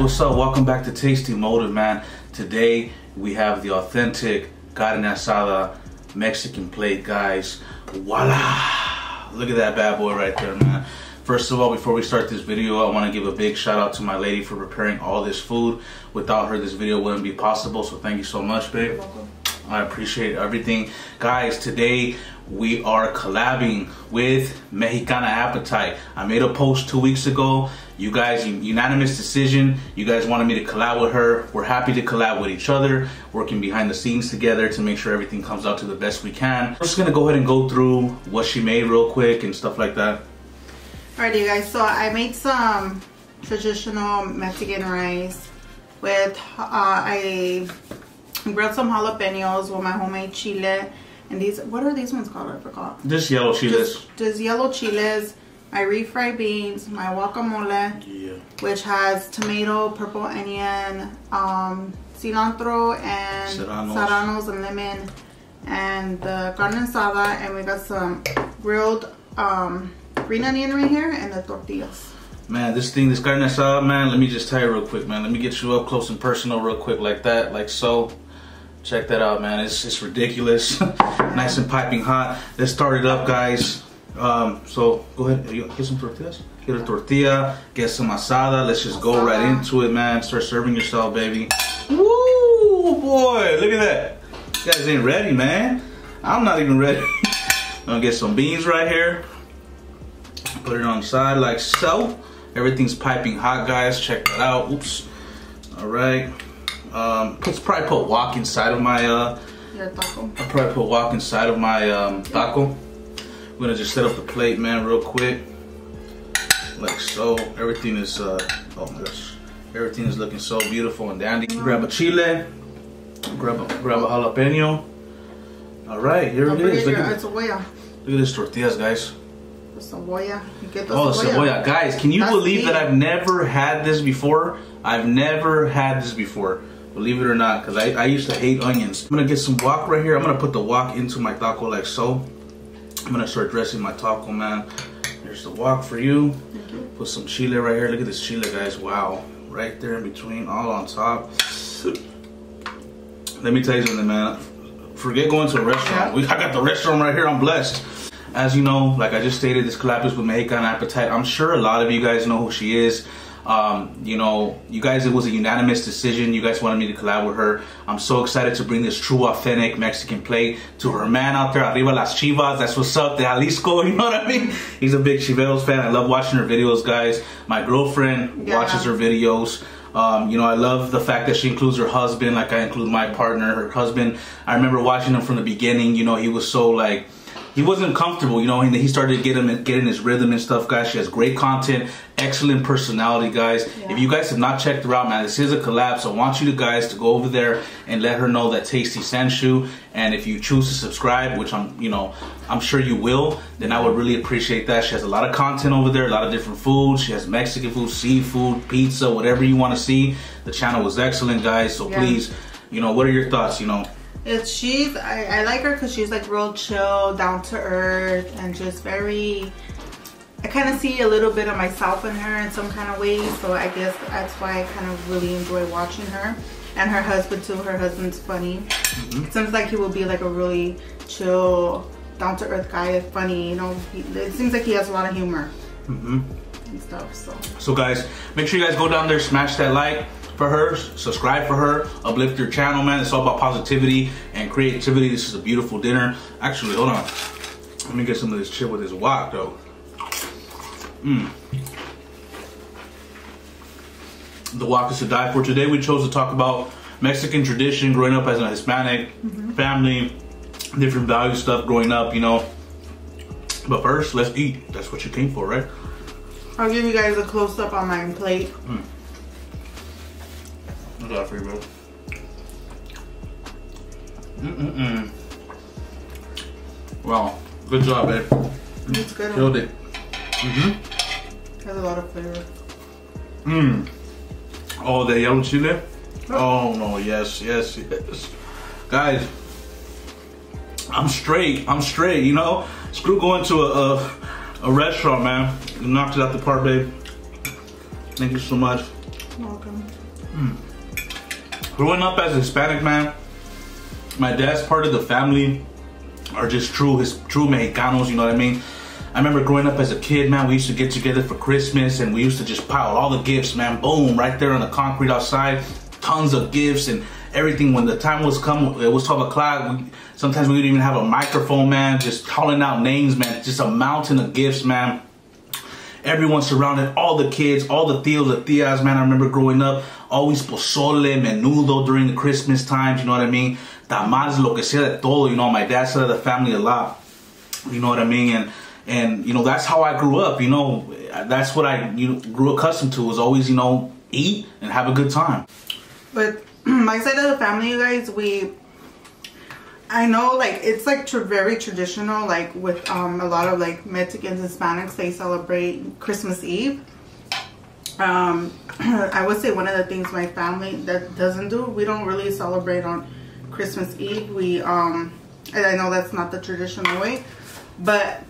what's up? Welcome back to Tasty Motive, man. Today we have the authentic Carne Asada Mexican plate, guys. Voila! Look at that bad boy right there, man. First of all, before we start this video, I want to give a big shout out to my lady for preparing all this food. Without her, this video wouldn't be possible, so thank you so much, babe. You're welcome. I appreciate everything. Guys, today we are collabing with Mexicana Appetite. I made a post 2 weeks ago. You guys, unanimous decision. You guys wanted me to collab with her. We're happy to collab with each other, working behind the scenes together to make sure everything comes out to the best we can. We're just gonna go ahead and go through what she made real quick and stuff like that. Alrighty, you guys, so I made some traditional Mexican rice with, I grilled some jalapenos with my homemade chile. And these, what are these ones called? I forgot. Just yellow chiles. Just yellow chiles, my refried beans, my guacamole, which has tomato, purple onion, cilantro, and serranos and lemon, and the carne asada, and we got some grilled green onion right here, and the tortillas. Man, this carne asada, man, let me just tell you real quick, man. Let me get you up close and personal real quick like that, like so. Check that out, man. It's ridiculous. Nice and piping hot. Let's start it up, guys. So go ahead, get some tortillas. Get a tortilla, get some asada. Let's just go right into it, man. Start serving yourself, baby. Woo, boy, look at that. You guys ain't ready, man. I'm not even ready. I'm gonna get some beans right here. Put it on the side like so. Everything's piping hot, guys. Check that out. Oops. All right. Probably put wok inside of my your taco. I'll probably put wok inside of my taco. I'm gonna just set up the plate, man, real quick, like so. Everything is oh my gosh, everything is looking so beautiful and dandy. Grab a chile, grab a jalapeno. All right, here it is. Look at this tortillas, guys. The cebolla. You get the cebolla. The cebolla, guys. Can you believe that I've never had this before? I've never had this before. Believe it or not, because I used to hate onions. I'm gonna get some wok right here. I'm gonna put the wok into my taco like so. I'm gonna start dressing my taco, man. Here's the wok for you. Put some chile right here. Look at this chile, guys. Wow. Right there in between, all on top. Let me tell you something, man. Forget going to a restaurant. I got the restaurant right here. I'm blessed. As you know, like I just stated, this collab is with Mexicana Appetite. I'm sure a lot of you guys know who she is. You know, you guys, it was a unanimous decision. You guys wanted me to collab with her. I'm so excited to bring this true, authentic Mexican plate to her man out there. Arriba las Chivas. That's what's up. De Jalisco, you know what I mean? He's a big Chiveros fan. I love watching her videos, guys. My girlfriend watches her videos. You know, I love the fact that she includes her husband like I include my partner, her husband. I remember watching him from the beginning. You know, he was so like, he wasn't comfortable, you know, and he started getting his rhythm and stuff, guys. She has great content, excellent personality, guys. If you guys have not checked her out, man, this is a collab, so I want you guys to go over there and let her know that Tasty sent you. And if you choose to subscribe, which I'm sure you will, then I would really appreciate that. She has a lot of content over there, a lot of different foods. She has Mexican food, seafood, pizza, whatever you want to see. The channel is excellent, guys, so please, you know, what are your thoughts, you know? I like her because she's like real chill, down to earth, and just very, I kind of see a little bit of myself in her in some kind of ways, so I guess that's why I kind of really enjoy watching her. And her husband too. Her husband's funny. It seems like he will be like a really chill, down to earth guy, funny, you know. It seems like he has a lot of humor and stuff. So guys, make sure you guys go down there, smash that like for her, subscribe for her, uplift your channel, man. It's all about positivity and creativity. This is a beautiful dinner. Actually, hold on. Let me get some of this chip with this wok, though. The wok is to die for. Today we chose to talk about Mexican tradition, growing up as a Hispanic family, different value stuff growing up, you know. But first, let's eat. That's what you came for, right? I'll give you guys a close-up on my plate. I got it for you, bro. Wow, good job, babe. It's good. Killed it. Has a lot of flavor. Oh, the yellow chile? Oh no, yes. Guys, I'm straight, you know? Screw going to a restaurant, man. You knocked it out the park, babe. Thank you so much. Welcome. Growing up as a Hispanic man, my dad's part of the family are just true Mexicanos, you know what I mean? I remember growing up as a kid, man, we used to get together for Christmas and we used to just pile all the gifts, man, boom, right there on the concrete outside, tons of gifts and everything. When the time was come, it was 12 o'clock, sometimes we didn't even have a microphone, man, just calling out names, man, just a mountain of gifts, man. Everyone surrounded, all the kids, all the tios, the tias, man. I remember growing up, always pozole, menudo during the Christmas times, you know what I mean? Tamales, lo que sea de todo, you know, my dad's side of the family a lot, you know what I mean? And you know, that's how I grew up, you know, that's what I grew accustomed to, was always, you know, eat and have a good time. But my side of the family, you guys, I know, like, it's like very traditional, like with a lot of like Mexicans, Hispanics, they celebrate Christmas Eve. I would say one of the things my family that doesn't do, we don't really celebrate on Christmas Eve. We and I know that's not the traditional way, but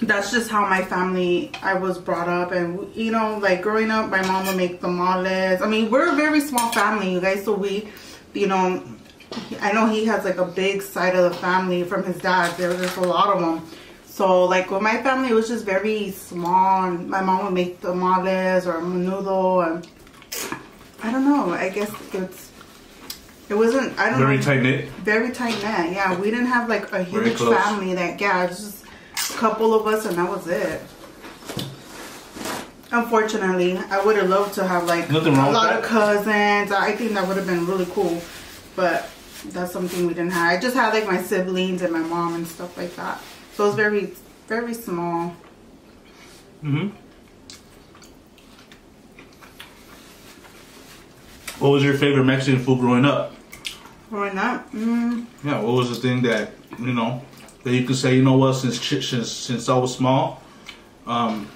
that's just how my family, I was brought up. And you know, like growing up, my mom would make tamales. I mean, we're a very small family, you guys, so we, you know, I know he has like a big side of the family from his dad. There was just a lot of them. So like with my family, it was just very small. And my mom would make tamales or menudo, and I don't know. I guess it wasn't. I don't know. Very tight knit. Very tight knit. Yeah, we didn't have like a huge family. That it was just a couple of us, and that was it. Unfortunately, I would have loved to have like a lot of cousins. I think that would have been really cool, but that's something we didn't have. I just had like my siblings and my mom and stuff like that. So it was very, very small. What was your favorite Mexican food growing up? Growing up? Yeah, what was the thing that, you know, that you could say, you know what, since I was small, you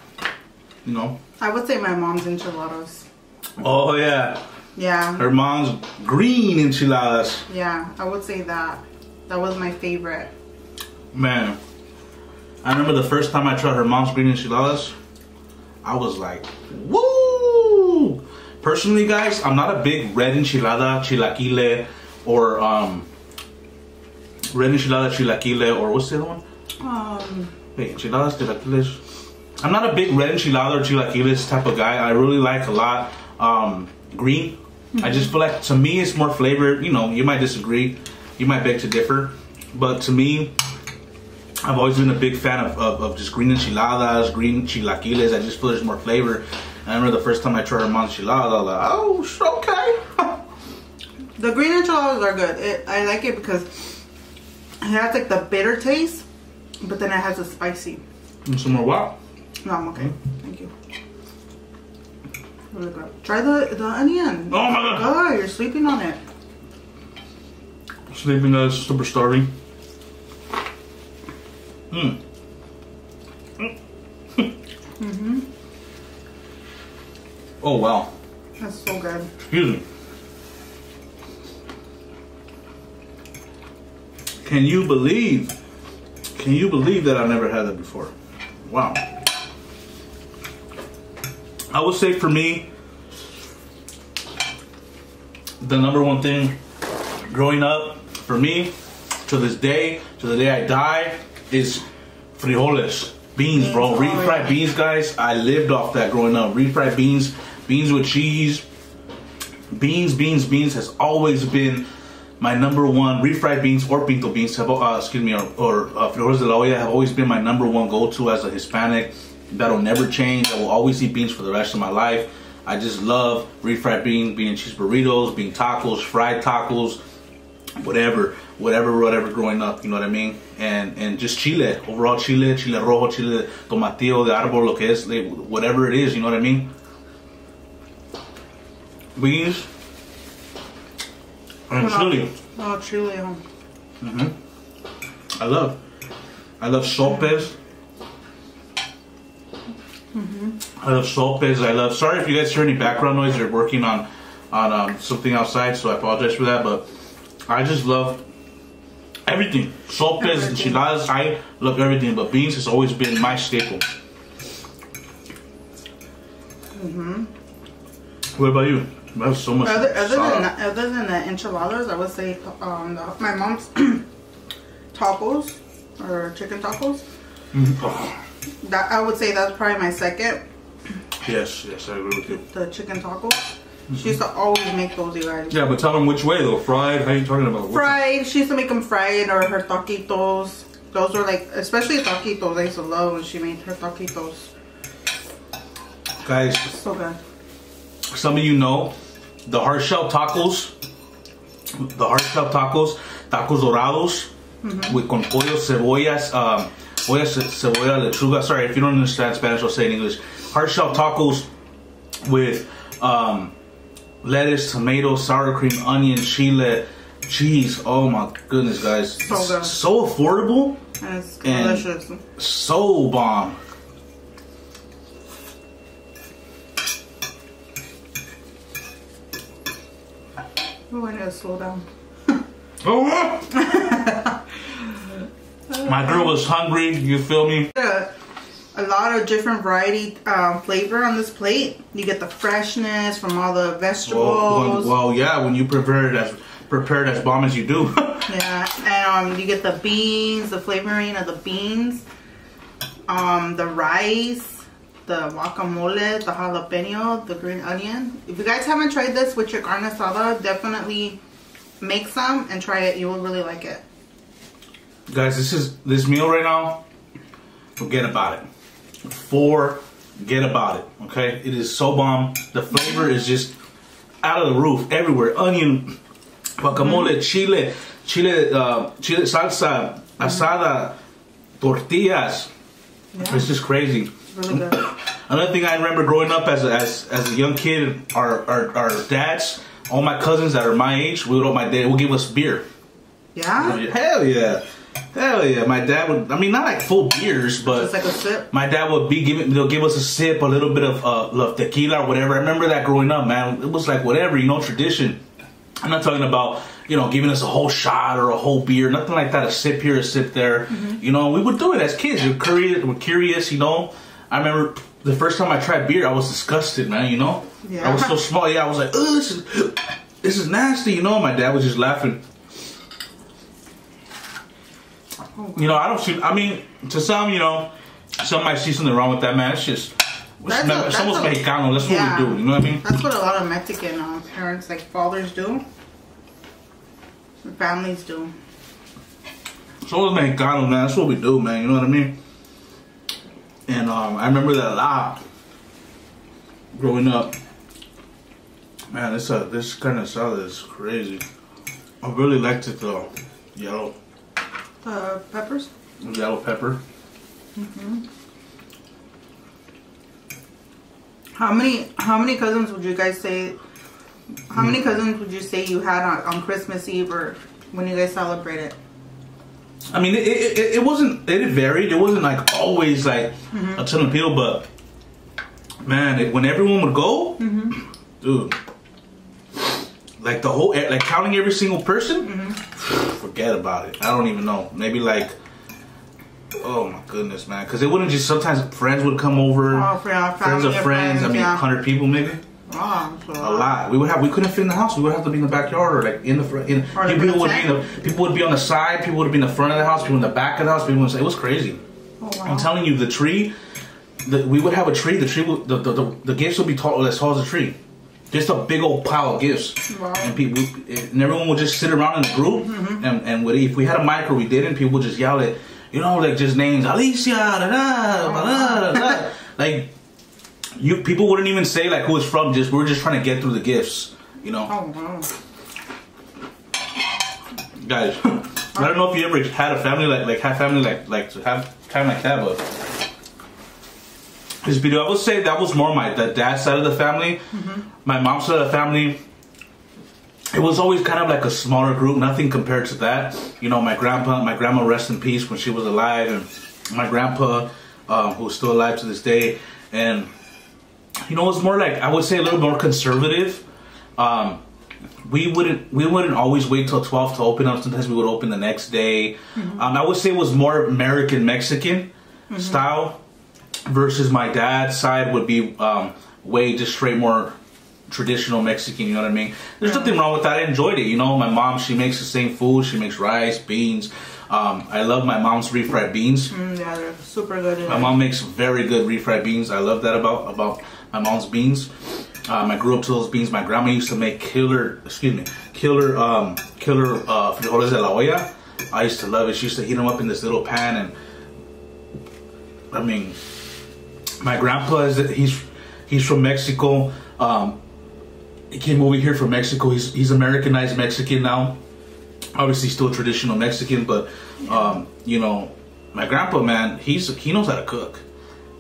know? I would say my mom's enchiladas. Oh, yeah. Yeah. Her mom's green enchiladas. Yeah, I would say that. That was my favorite. Man, I remember the first time I tried her mom's green enchiladas, I was like, woo! Personally, guys, I'm not a big red enchilada, chilaquile, or red enchilada, chilaquile, or what's the other one? Wait, enchiladas, chilaquiles. I'm not a big red enchilada or chilaquiles type of guy. I really like a lot green. I just feel like, to me, it's more flavor. You know, you might disagree, you might beg to differ, but to me, I've always been a big fan of just green enchiladas, green chilaquiles. I just feel there's more flavor. And I remember the first time I tried her mom's enchilada, I was like, oh, okay. The green enchiladas are good. I like it because it has like the bitter taste, but then it has a spicy. And some more what? No, I'm okay. Thank you. Really good. Try the onion. Oh my god. Oh, you're sleeping on it. Sleeping as super starving. Oh wow. That's so good. Excuse me. Can you believe that I've never had that before? Wow. I would say for me, the number one thing growing up, for me, to this day, to the day I die, is frijoles. Beans, bro. Refried beans, guys. I lived off that growing up. Refried beans, beans with cheese. Beans has always been my number one. Refried beans or pinto beans have, excuse me, or frijoles de la olla have always been my number one go-to as a Hispanic. That'll never change. I will always eat beans for the rest of my life. I just love refried beans, bean and cheese burritos, bean tacos, fried tacos, whatever growing up, you know what I mean? And just chile, overall chile rojo, chile tomatillo de árbol, lo que es, whatever it is, you know what I mean? Beans and chili. Oh, chili. I love sopes. I love sopes. Sorry if you guys hear any background noise. They're working on something outside, so I apologize for that. But I just love everything. Sopes, enchiladas. I love everything, but beans has always been my staple. What about you? That's so much. Other than the enchiladas, I would say my mom's tacos or chicken tacos. That I would say that's probably my second. Yes, I agree with you. The chicken tacos. She used to always make those, you guys. Yeah, but tell them which way though. Fried? How are you talking about? Fried. She used to make them fried, or her taquitos. Those were like, especially taquitos. I used to love when she made her taquitos. Guys, so good. Some of you know the hard shell tacos. Tacos dorados with con pollo, cebollas, cebolla, lechuga. Sorry, if you don't understand Spanish, I'll say it in English. Hard shell tacos with lettuce, tomato, sour cream, onion, chile, cheese. Oh my goodness, guys. So good. So affordable. And it's delicious. So bomb. Oh, I need to slow down. Oh, my girl was hungry, you feel me? A lot of different variety flavor on this plate. You get the freshness from all the vegetables. Well, yeah, when you prepare it as bomb as you do. Yeah, and you get the beans, the flavoring of the beans, the rice, the guacamole, the jalapeno, the green onion. If you guys haven't tried this with your carne asada, definitely make some and try it. You will really like it. Guys, this meal right now, forget about it. Forget about it, okay? It is so bomb. The flavor is just out of the roof, everywhere. Onion, guacamole, chile, salsa, asada, tortillas. Yeah. It's just crazy. Really good. Another thing I remember growing up as a young kid, our dads, all my cousins that are my age, my dad would give us beer. Yeah? Hell yeah. Hell yeah. My dad would, I mean, not like full beers, but just like a sip. My dad would they'll give us a sip, a little bit of tequila or whatever. I remember that growing up, man. It was like whatever, tradition. I'm not talking about, giving us a whole shot or a whole beer, nothing like that. A sip here, a sip there. We would do it as kids. We're curious, I remember the first time I tried beer, I was disgusted, man, Yeah. I was so small. Yeah, I was like, oh, this is nasty, My dad was just laughing. I don't see, to some, some might see something wrong with that, man. It's just, somos Mexicano, that's what we do, you know what I mean? That's what a lot of Mexican parents, like fathers do. Families do. Somos Mexicanos, man, that's what we do, man, you know what I mean? And I remember that a lot growing up. Man, this kind of salad is crazy. I really liked it though. Yellow. Peppers? Yellow pepper. How many cousins would you guys say? How many cousins would you say you had on Christmas Eve or when you guys celebrated? I mean, it wasn't. It varied. It wasn't like always like a ton of people, but man, when everyone would go, dude, like the whole, like counting every single person, forget about it. I don't even know. Maybe like, oh my goodness, man, because it wouldn't just. Sometimes friends would come over, friends of friends. I mean, 100 people maybe. Oh, so a lot. We couldn't fit in the house. We would have to be in the backyard or like in the front. People would be on the side. People would be in the front of the house. People in the back of the house. People would say it was crazy. Oh, wow. I'm telling you, the tree. We would have a tree. The tree. The gifts would be as tall as a tree. Just a big old pile of gifts. Wow. And everyone would just sit around in a group. And if we had a mic or we didn't, people would just yell it. Like just names. Alicia. Like. People wouldn't even say like who it's from. We're just trying to get through the gifts, Oh wow. Guys, I don't know if you ever had a family like have family like to have time like that, but this video I would say that was more the dad's side of the family. My mom's side of the family. It was always kind of like a smaller group, nothing compared to that. My grandma rest in peace when she was alive, and my grandpa who's still alive to this day, and. It's more like, I would say a little more conservative. We wouldn't always wait till 12 to open up. Sometimes we would open the next day. I would say it was more American Mexican style versus my dad's side would be way just straight more traditional Mexican, you know what I mean? There's nothing wrong with that. I enjoyed it, you know. My mom, she makes the same food. She makes rice, beans. I love my mom's refried beans. Yeah, they're super good. My mom makes very good refried beans. I love that about my mom's beans. I grew up to those beans. My grandma used to make killer frijoles de la olla. I used to love it. She used to heat them up in this little pan, and I mean, my grandpa he's from Mexico. He came over here from Mexico. He's Americanized Mexican now. Obviously, still traditional Mexican, but you know, my grandpa, man, he knows how to cook.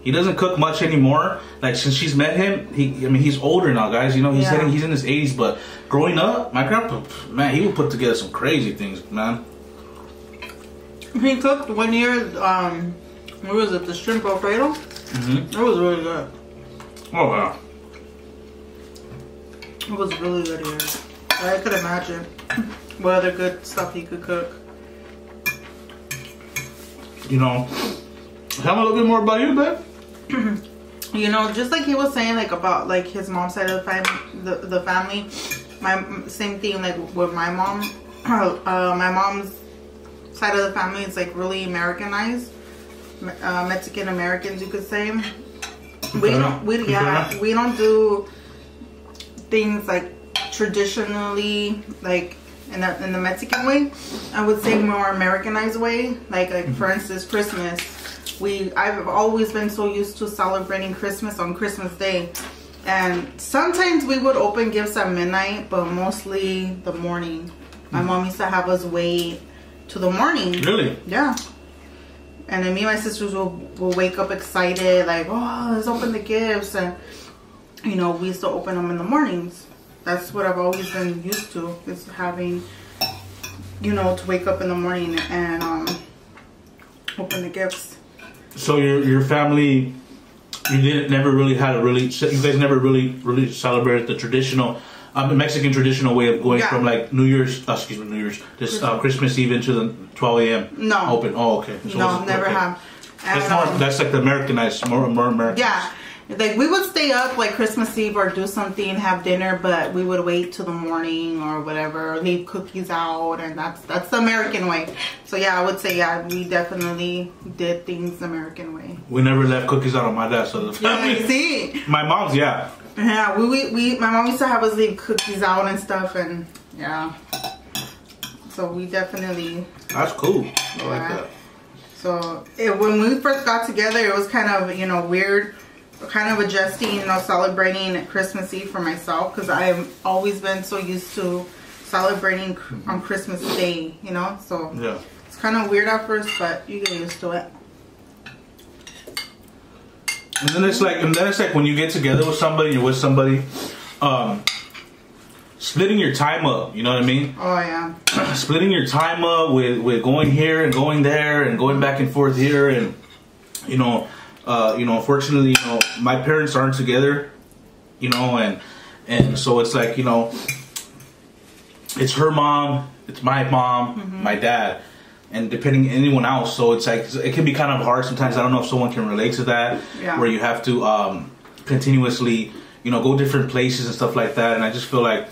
He doesn't cook much anymore. Like, since she's met him, he's older now, guys. You know, he's in his 80s. But growing up, my grandpa, man, he would put together some crazy things, man. He cooked 1 year. What was it? The shrimp Alfredo. It was really good. Oh wow. It was really good here. I could imagine what other good stuff he could cook. You know, tell me a little bit more about you, babe. You know, just like he was saying, like about like his mom's side of the family, same thing like with my mom. My mom's side of the family is like really Americanized, Mexican Americans, you could say. We don't do things like traditionally, like in the Mexican way. I would say more Americanized way. Like for instance, Christmas. I've always been so used to celebrating Christmas on Christmas Day, and sometimes we would open gifts at midnight, but mostly the morning. My mom used to have us wait to the morning. Really? Yeah. And then me and my sisters will wake up excited, like, oh, let's open the gifts, and you know, we used to open them in the mornings. That's what I've always been used to, is having, you know, to wake up in the morning and open the gifts. So your family, you guys never really celebrated the traditional, Mexican traditional way of going from like Christmas Eve into the 12 a.m. No. Open. Oh, okay. So no, never have. And, that's like the Americanized, more American. Yeah. Like we would stay up like Christmas Eve or do something, have dinner, but we would wait till the morning or whatever, leave cookies out, and that's the American way. So yeah, I would say we definitely did things the American way. We never left cookies out on my dad's side of the family. Yeah, you see? My mom's, yeah, my mom used to have us leave cookies out and stuff, and yeah. So we definitely. That's cool. I like that. So when we first got together, it was kind of, you know, weird. Kind of adjusting, you know, celebrating Christmas Eve for myself, because I've always been so used to celebrating on Christmas Day, you know. So yeah, it's kind of weird at first, but you get used to it. And then it's like when you get together with somebody, you're with somebody, splitting your time up. You know what I mean? Oh yeah. Splitting your time up with going here and going there and going back and forth here, and you know, unfortunately, you know, my parents aren't together, you know, and so it's like, you know, it's her mom, it's my mom, my dad, and depending on anyone else. So it's like, it can be kind of hard sometimes. I don't know if someone can relate to that, where you have to continuously, you know, go different places and stuff like that. And I just feel like,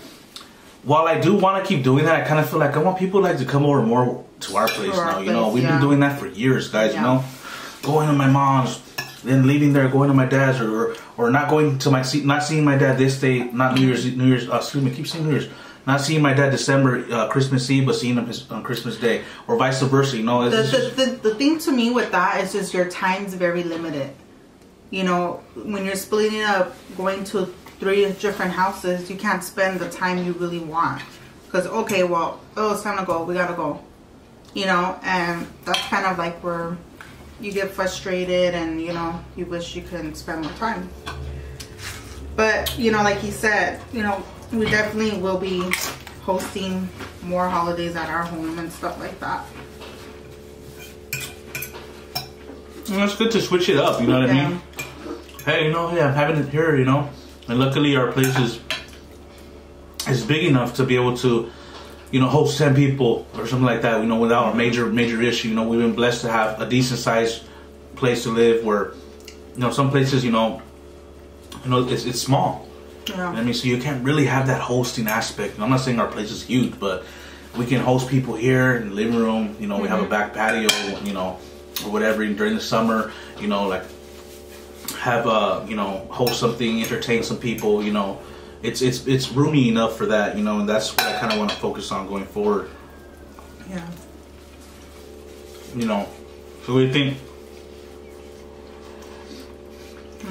while I do want to keep doing that, I kind of feel like I want people like to come over more to our place now. You know, we've been doing that for years, guys. You know, going to my mom's, then leaving there, going to my dad's, or not going to not seeing my dad this day, not New Year's. Excuse me, keep saying New Year's. Not seeing my dad December, Christmas Eve, but seeing him on Christmas Day, or vice versa. You know, the thing to me with that is just your time's very limited. You know, when you're splitting up, going to 3 different houses, you can't spend the time you really want, because okay, well, it's time to go. We gotta go. You know, and that's kind of like where you get frustrated, and you know, you wish you could spend more time. But you know, like he said, you know, we definitely will be hosting more holidays at our home and stuff like that. Well, it's good to switch it up, you know what I mean? Hey, you know, I'm having it here, you know, and luckily our place is big enough to be able to, you know, host 10 people or something like that, you know, without a major issue. You know, we've been blessed to have a decent sized place to live, where, you know, some places, you know, it's small. Yeah. I mean, so you can't really have that hosting aspect. And I'm not saying our place is huge, but we can host people here in the living room. You know, we have a back patio, you know, or whatever during the summer. You know, like have you know, host something, entertain some people. You know, it's roomy enough for that. You know, and that's what I kind of want to focus on going forward. Yeah. You know, so what do you think?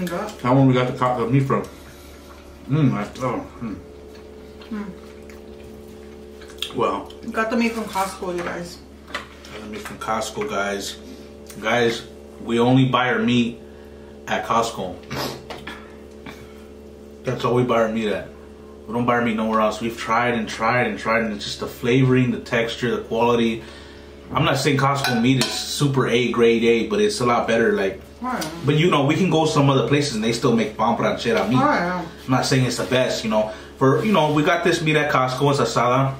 Okay. How long we got the meat from? Well, got the meat from Costco, you guys. Got the meat from Costco, guys. Guys, we only buy our meat at Costco. That's all we buy our meat at. We don't buy our meat nowhere else. We've tried and tried and tried, and it's just the flavoring, the texture, the quality. I'm not saying Costco meat is super A, grade A, but it's a lot better. Like, but you know, we can go some other places and they still make bomb ranchera meat. I'm not saying it's the best, you know. For, you know, we got this meat at Costco, it's asada.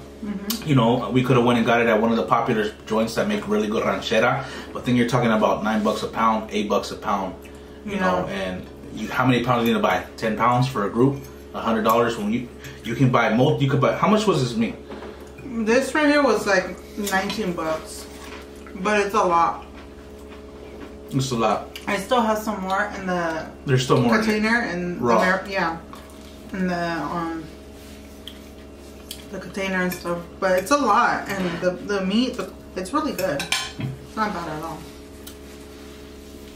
You know, we could have went and got it at one of the popular joints that make really good ranchera. But then you're talking about $9 a pound, $8 a pound. You know, and how many pounds are you gonna buy? 10 pounds for a group? $100 when you can buy most. You could buy. How much was this meat? This right here was like $19, but it's a lot. It's a lot. I still have some more in the There's still more container and raw. In the container and stuff. But it's a lot, and the meat, it's really good. It's not bad at all.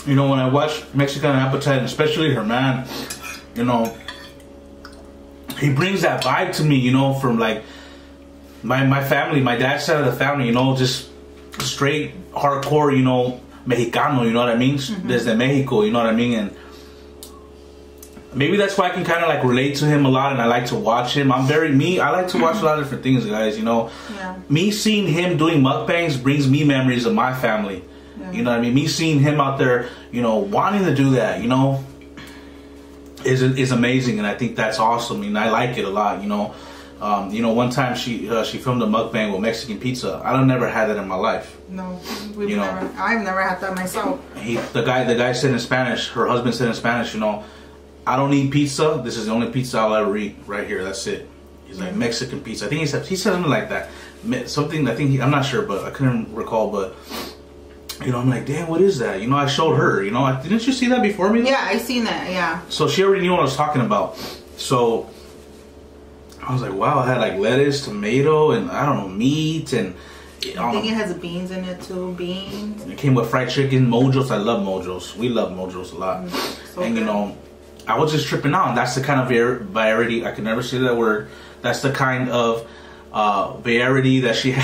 You know, when I watch Mexican Appetite, and especially her man, you know, he brings that vibe to me, you know, from like my family, my dad's side of the family, you know, just straight hardcore, you know, Mexicano, you know what I mean? Desde Mexico, you know what I mean? And maybe that's why I can kind of like relate to him a lot, and I like to watch him. I'm very me. I like to watch a lot of different things, guys, you know. Me seeing him doing mukbangs brings me memories of my family. You know what I mean? Me seeing him out there, you know, wanting to do that, you know, is amazing, and I think that's awesome, and I like it a lot, you know. You know, one time she filmed a mukbang with Mexican pizza. I don't never had that in my life. No, I've never had that myself. The guy said in Spanish, her husband said in Spanish, you know, I don't eat pizza. This is the only pizza I'll ever eat right here. That's it. He's like, Mexican pizza. I think he said something like that. Something, I think, I'm not sure, but I couldn't recall, but you know, I'm like, damn, what is that? You know, I showed her, you know, didn't you see that before me? Yeah, I seen that, yeah. So she already knew what I was talking about. So I was like, wow, it had like lettuce, tomato, and I don't know, meat, and I think it has beans in it too, beans. It came with fried chicken, mojos. I love mojos. We love mojos a lot. So and good. you know, I was just tripping out. And that's the kind of variety, I can never say that word. That's the kind of variety that she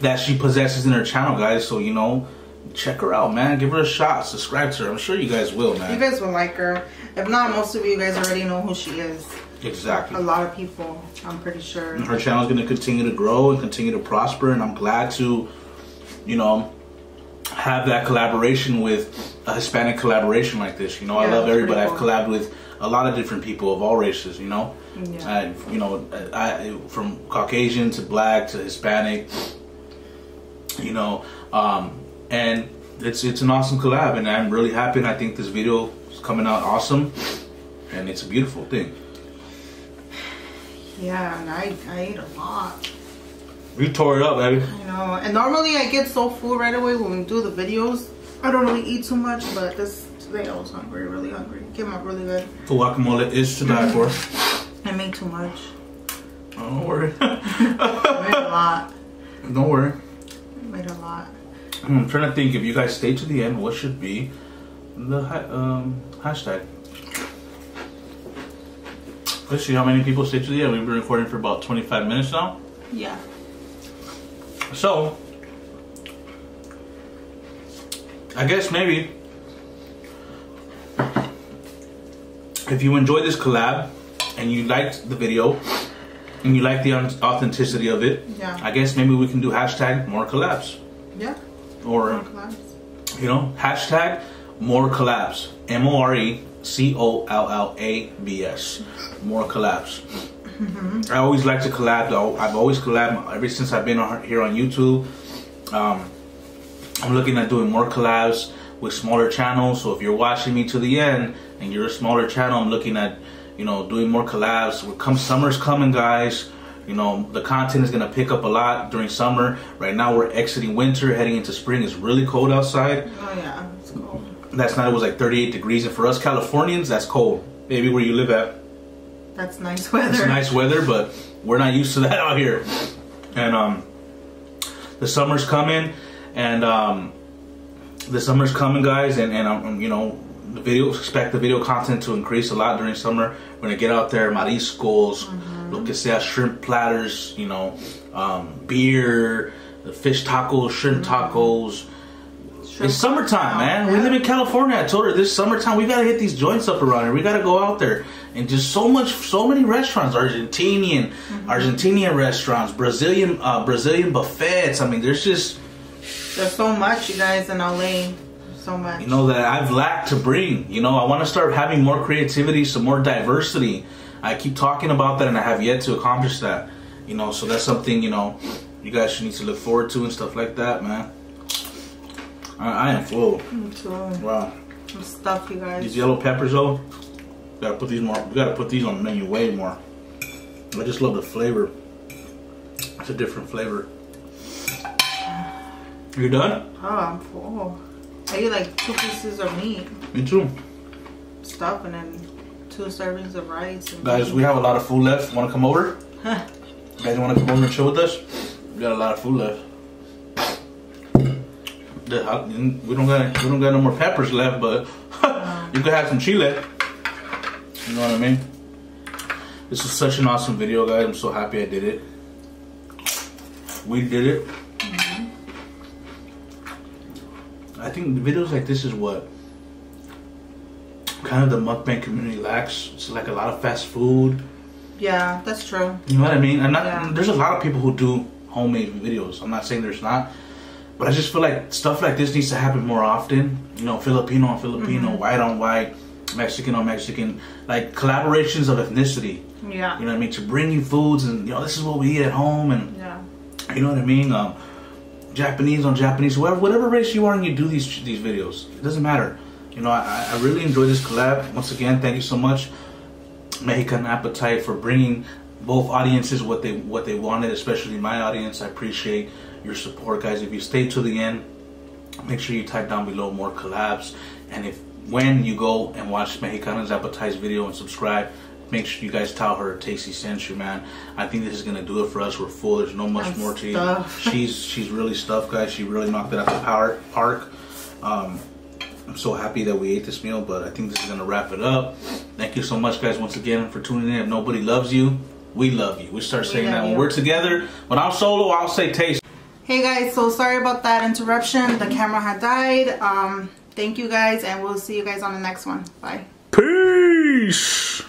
that she possesses in her channel, guys. So you know, check her out, man. Give her a shot. Subscribe to her. I'm sure you guys will, man. You guys will like her. If not, most of you guys already know who she is. Exactly. A lot of people, I'm pretty sure. And her channel is going to continue to grow and continue to prosper, and I'm glad to, you know, have that collaboration with a Hispanic collaboration like this. You know, I love everybody. Cool. I've collabed with a lot of different people of all races. You know, you know, from Caucasian to Black to Hispanic. You know, and it's an awesome collab, and I'm really happy. And I think this video is coming out awesome, and it's a beautiful thing. Yeah, and I ate a lot. You tore it up, baby. I know. And normally I get so full right away when we do the videos. I don't really eat too much, but today I was hungry, really hungry. Came up really good. The guacamole is to die for. I made too much. Oh, don't worry. I made a lot. Don't worry. I made a lot. I'm trying to think, if you guys stay to the end, what should be the hashtag? Let's see how many people stay to the end. We've been recording for about 25 minutes now. Yeah. So, I guess maybe if you enjoyed this collab and you liked the video and you like the authenticity of it, I guess maybe we can do hashtag more collabs. Yeah. Or, more collabs. You know, hashtag more collabs. MORECOLLABS. More collabs. I always like to collab though. I've always collabed ever since I've been here on YouTube. I'm looking at doing more collabs with smaller channels. So if you're watching me to the end and you're a smaller channel, I'm looking at, you know, doing more collabs. Summer's coming, guys. You know, the content is gonna pick up a lot during summer. Right now we're exiting winter, heading into spring. It's really cold outside. Oh yeah, it's cold. Last night it was like 38 degrees, and for us Californians, that's cold. Maybe where you live at, that's nice weather. It's nice weather, but we're not used to that out here. And the summer's coming, and guys, and you know, expect the video content to increase a lot during summer. We're gonna get out there, mariscos, lo que sea, shrimp platters, you know, beer, the fish tacos, shrimp tacos. It's summertime, man. We live in California. I told her this summertime we gotta hit these joints up around here. We gotta go out there, and just so many restaurants, Argentinian restaurants, Brazilian buffets. I mean, there's so much, you guys, in LA. So much. You know, that I've lacked to bring. You know, I want to start having more creativity, some more diversity. I keep talking about that, and I have yet to accomplish that. You know, so that's something, you know, you guys should need to look forward to and stuff like that, man. I am full. Me too. Wow. I'm stuffed, you guys. These yellow peppers, though, gotta put these more. We gotta put these on the menu way more. I just love the flavor. It's a different flavor. You done? Oh, I'm full. I eat like 2 pieces of meat. Me too. Stuff, and then 2 servings of rice. And guys, we have a lot of food left. Want to come over? You guys want to come over and chill with us? We got a lot of food left. We don't got no more peppers left, but you could have some chile. You know what I mean? This is such an awesome video, guys. I'm so happy I did it. We did it. I think videos like this is what kind of the mukbang community lacks. It's like a lot of fast food. Yeah, that's true. You know what I mean? There's a lot of people who do homemade videos. I'm not saying there's not, but I just feel like stuff like this needs to happen more often. You know, Filipino on Filipino, white on white, Mexican on Mexican, like collaborations of ethnicity. Yeah. You know what I mean? To bring you foods, and you know, this is what we eat at home, and you know what I mean? Japanese on Japanese, whatever race you are, and you do these videos, it doesn't matter. You know, I really enjoy this collab. Once again, thank you so much, Mexican Appetite, for bringing both audiences what they wanted, especially my audience. I appreciate your support, guys. If you stay to the end, make sure you type down below more collabs, and when you go and watch Mexicana's Appetite's video and subscribe, make sure you guys tell her Tasty sent you, man. I think this is gonna do it for us. We're full. There's no much more to eat. She's really stuffed, guys. She really knocked it out the park. I'm so happy that we ate this meal, but I think this is gonna wrap it up. Thank you so much, guys, once again for tuning in. If nobody loves you, we love you. We start saying that when we're together. When I'm solo, I'll say taste. Hey guys, so sorry about that interruption. The camera had died. Thank you guys, and we'll see you guys on the next one. Bye. Peace.